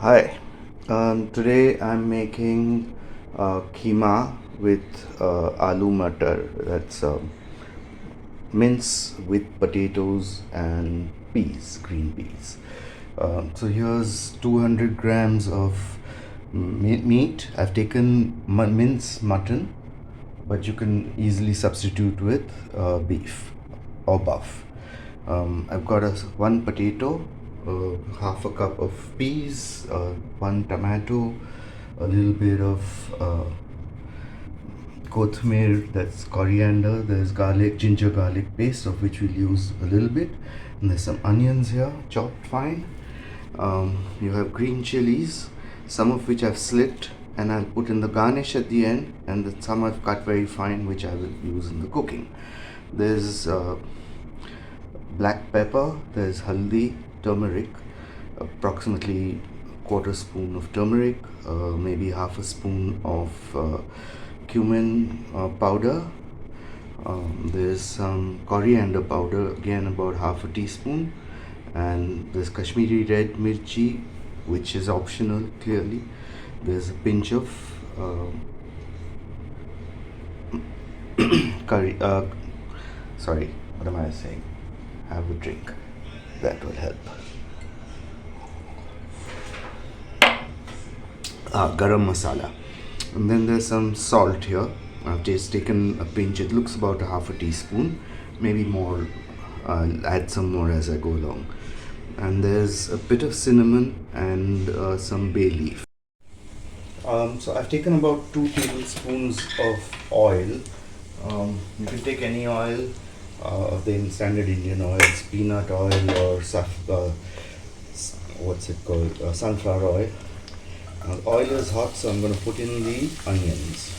Hi, today I'm making keema with aloo mutter. That's mince with potatoes and peas, green peas. So here's 200 grams of meat. I've taken mince mutton, but you can easily substitute with beef or buff. I've got one potato, half a cup of peas, one tomato, a little bit of kothmir, that's coriander. There's ginger garlic paste, of which we'll use a little bit, and there's some onions here chopped fine. You have green chillies, some of which I've slit and I'll put in the garnish at the end, and some I've cut very fine, which I will use in the cooking. There's black pepper, there's haldi, turmeric, approximately quarter spoon of turmeric, maybe half a spoon of cummin powder. There's some coriander powder, again about half a teaspoon, and there's Kashmiri red mirchi, which is optional clearly. There's a pinch of curry. Sorry, what am I saying? Have a drink. That will help. Garam masala. And then there's some salt here. I've just taken a pinch. It looks about a half a teaspoon, maybe more. I'll add some more as I go along. And there's a bit of cinnamon and some bay leaf. So I've taken about 2 tablespoons of oil. You can take any oil, the standard Indian oils, peanut oil or sunflower oil. Now the oil is hot, so I'm going to put in the onions.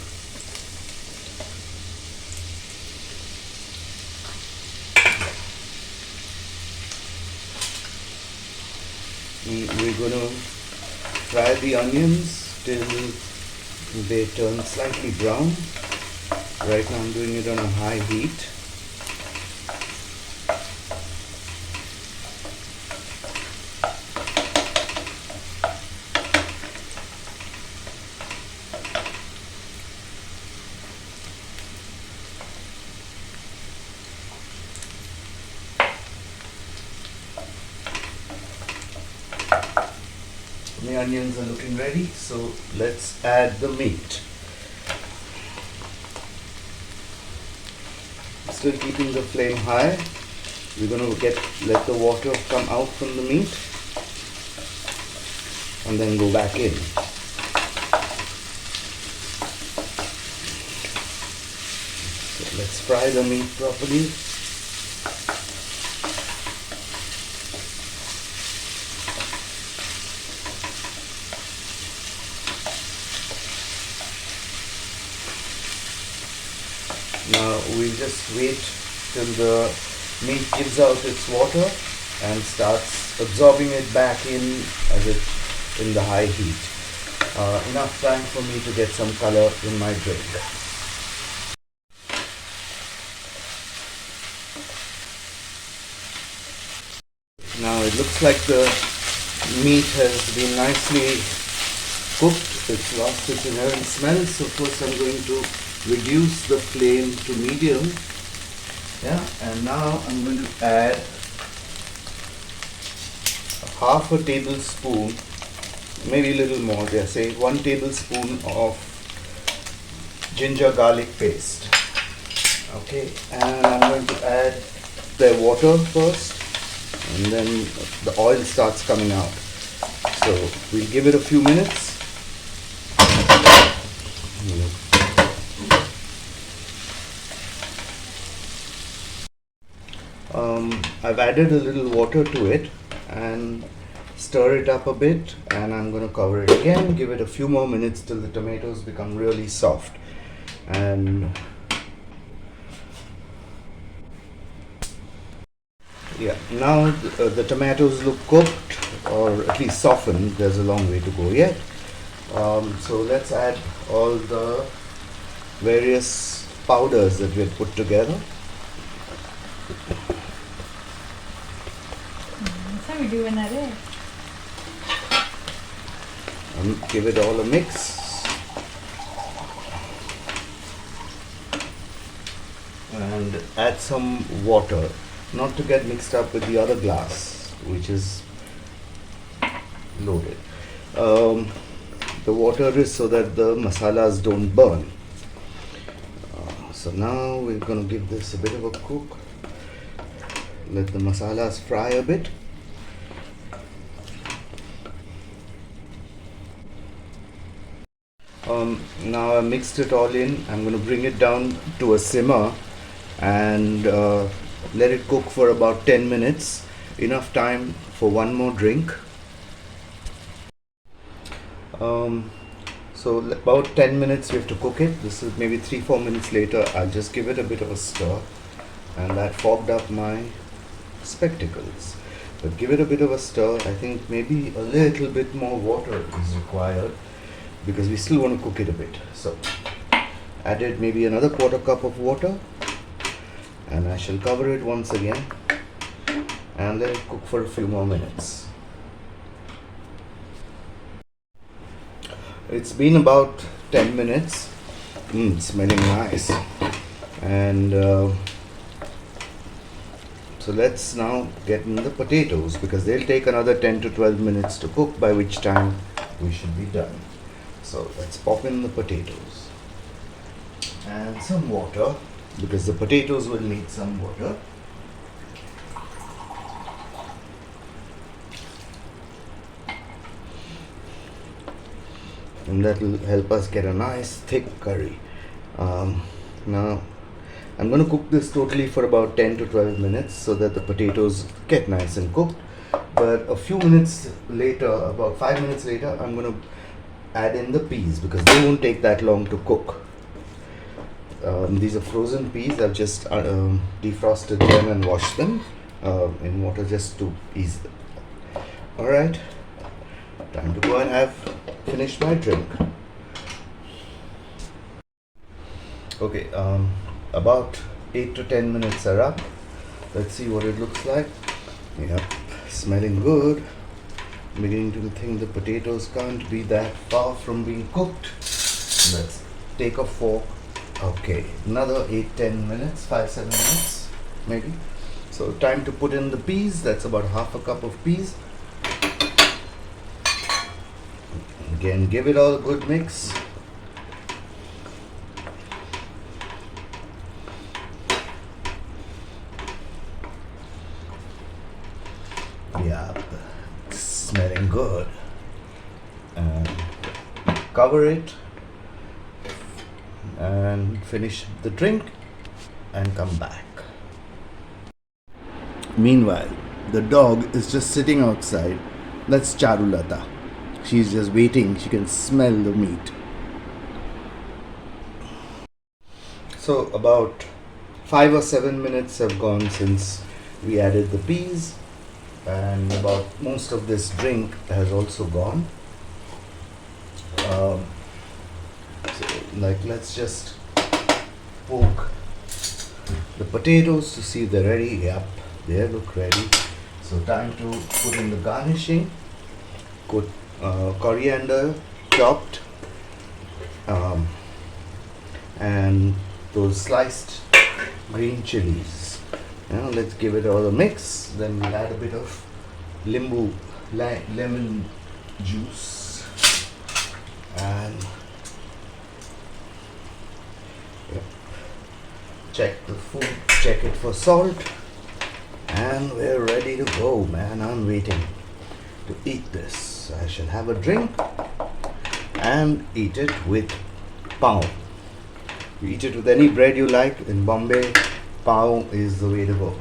We're going to fry the onions till they turn slightly brown. Right now I'm doing it on a high heat. The onions are looking ready, so let's add the meat. Still keeping the flame high. We're going to let the water come out from the meat and then go back in. So let's fry the meat properly. Now we just wait till the meat gives out its water and starts absorbing it back in the high heat. Enough time for me to get some color in my drink. Now it looks like the meat has been nicely cooked. It's lost its inherent smell. So first I'm going to reduce the flame to medium. And now I'm going to add half a tablespoon, maybe a little more, say 1 tablespoon of ginger garlic paste. Okay, and I'm going to add the water first, and then the oil starts coming out. So we'll give it a few minutes. I've added a little water to it and stir it up a bit, and I'm going to cover it again, give it a few more minutes till the tomatoes become really soft. And yeah, now the tomatoes look cooked, or at least softened. There's a long way to go yet. So let's add all the various powders that we had put together. That's how we're doing that, eh? and give it all a mix. And add some water, not to get mixed up with the other glass which is loaded. The water is so that the masalas don't burn. So now we're going to give this a bit of a cook. Let the masalas fry a bit. Now I mixed it all in. I'm going to bring it down to a simmer and let it cook for about 10 minutes. Enough time for one more drink. So about 10 minutes we have to cook it. This is maybe 3-4 minutes later. I'll just give it a bit of a stir, and that fogged up my spectacles. But give it a bit of a stir. I think maybe a little bit more water is required because we still want to cook it a bit. So added maybe another 1/4 cup of water, and I shall cover it once again and let it cook for a few more minutes. It's been about 10 minutes. Smelling nice. And so let's now get in the potatoes, because they'll take another 10 to 12 minutes to cook, by which time we should be done. So let's pop in the potatoes and some water, because the potatoes will need some water. And that will help us get a nice thick curry. Now I'm going to cook this totally for about 10 to 12 minutes so that the potatoes get nice and cooked. But a few minutes later, about 5 minutes later, I'm going to add in the peas, because they won't take that long to cook. These are frozen peas. I've just defrosted them and washed them in water just to ease them. Alright, time to go and have finished my drink. Okay, about 8 to 10 minutes are up. Let's see what it looks like. Yep, smelling good. I'm beginning to think the potatoes can't be that far from being cooked. Let's take a fork. Okay, another 8-10 minutes, 5-7 minutes maybe. So time to put in the peas. That's about 1/2 cup of peas. Again, give it all a good mix. Yeah, smelling good. And cover it and finish the drink and come back. Meanwhile, the dog is just sitting outside. That's Charulata. She's just waiting. She can smell the meat. So about 5 or 7 minutes have gone since we added the peas, and about most of this drink has also gone. So let's just poke the potatoes to see if they're ready. Yep, they look ready. So time to put in the garnishing. Put coriander chopped, and those sliced green chilies. Now let's give it all a mix. Then we'll add a bit of lemon juice, and check the food, check it for salt, and we're ready to go, man. I'm waiting to eat this. I shall have a drink and eat it with pav. You eat it with any bread you like. In Bombay, pav is the way to go.